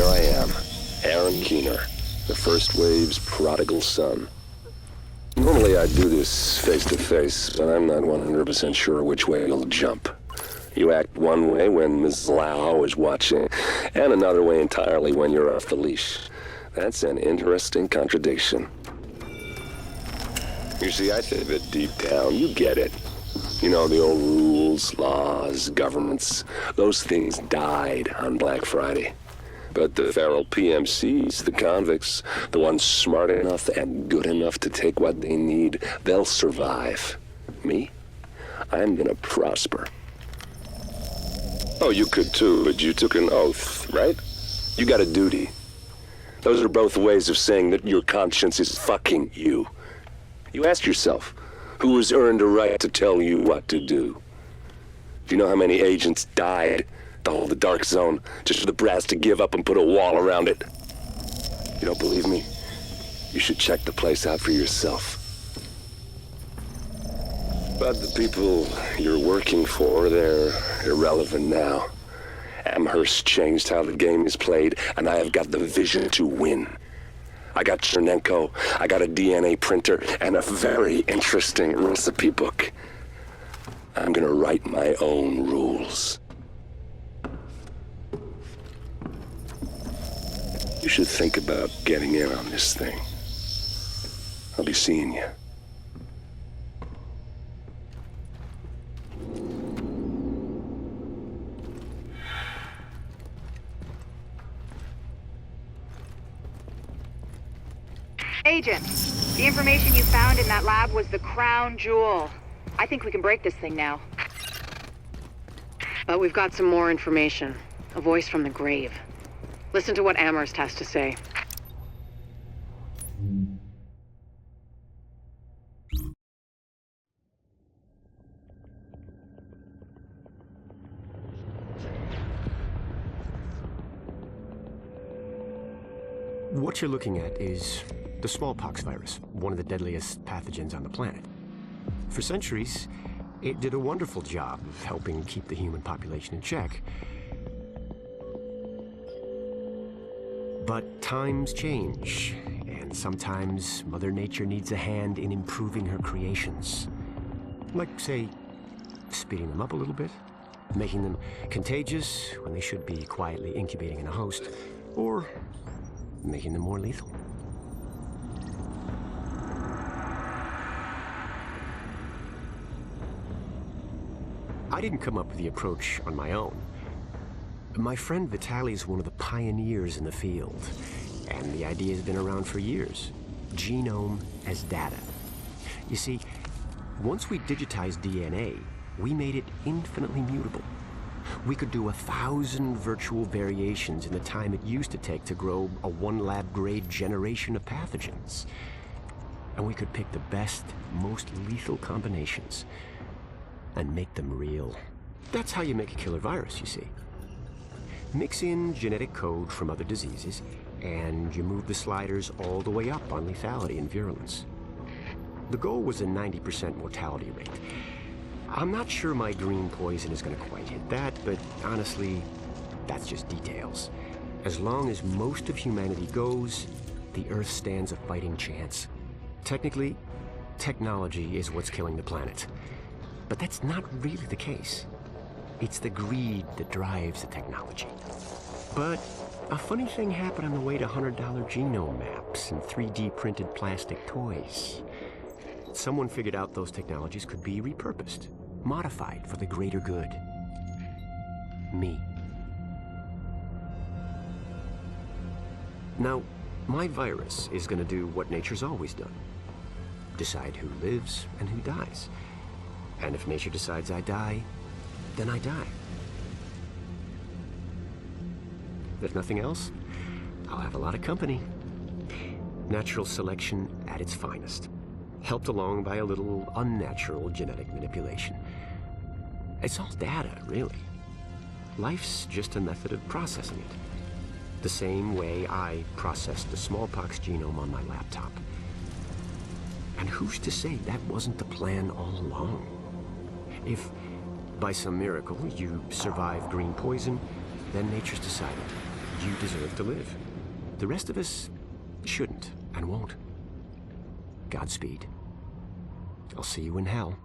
here I am, Aaron Keener, the First Wave's prodigal son. Normally I'd do this face-to-face, but I'm not 100% sure which way you'll jump. You act one way when Ms. Lau is watching, and another way entirely when you're off the leash. That's an interesting contradiction. You see, I think that deep down, you get it. You know, the old rules, laws, governments, those things died on Black Friday. But the feral PMCs, the convicts, the ones smart enough and good enough to take what they need, they'll survive. Me? I'm gonna prosper. Oh, you could too, but you took an oath, right? You got a duty. Those are both ways of saying that your conscience is fucking you. You ask yourself, who has earned a right to tell you what to do? Do you know how many agents died to hold the Dark Zone just for the brass to give up and put a wall around it? You don't believe me? You should check the place out for yourself. But the people you're working for, they're irrelevant now. Amherst changed how the game is played, and I have got the vision to win. I got Chernenko, I got a DNA printer, and a very interesting recipe book. I'm gonna write my own rules. You should think about getting in on this thing. I'll be seeing you. Agent, the information you found in that lab was the crown jewel. I think we can break this thing now. But we've got some more information. A voice from the grave. Listen to what Amherst has to say. What you're looking at is the smallpox virus, one of the deadliest pathogens on the planet. For centuries, it did a wonderful job of helping keep the human population in check. But times change, and sometimes Mother Nature needs a hand in improving her creations. Like, say, speeding them up a little bit, making them contagious when they should be quietly incubating in a host, or making them more lethal. I didn't come up with the approach on my own. My friend Vitaly's one of the pioneers in the field, and the idea has been around for years. Genome as data. You see, once we digitized DNA, we made it infinitely mutable. We could do 1,000 virtual variations in the time it used to take to grow a one-lab-grade generation of pathogens. And we could pick the best, most lethal combinations and make them real. That's how you make a killer virus, you see. Mix in genetic code from other diseases, and you move the sliders all the way up on lethality and virulence. The goal was a 90% mortality rate. I'm not sure my green poison is going to quite hit that, but honestly, that's just details. As long as most of humanity goes, the Earth stands a fighting chance. Technically, technology is what's killing the planet. But that's not really the case. It's the greed that drives the technology. But a funny thing happened on the way to $100 genome maps and 3D printed plastic toys. Someone figured out those technologies could be repurposed, modified for the greater good. Me. Now, my virus is going to do what nature's always done. Decide who lives and who dies. And if nature decides I die, then I die. If nothing else, I'll have a lot of company. Natural selection at its finest, helped along by a little unnatural genetic manipulation. It's all data, really. Life's just a method of processing it. The same way I processed the smallpox genome on my laptop. And who's to say that wasn't the plan all along? If, by some miracle, you survive green poison, then nature's decided you deserve to live. The rest of us shouldn't and won't. Godspeed. I'll see you in hell.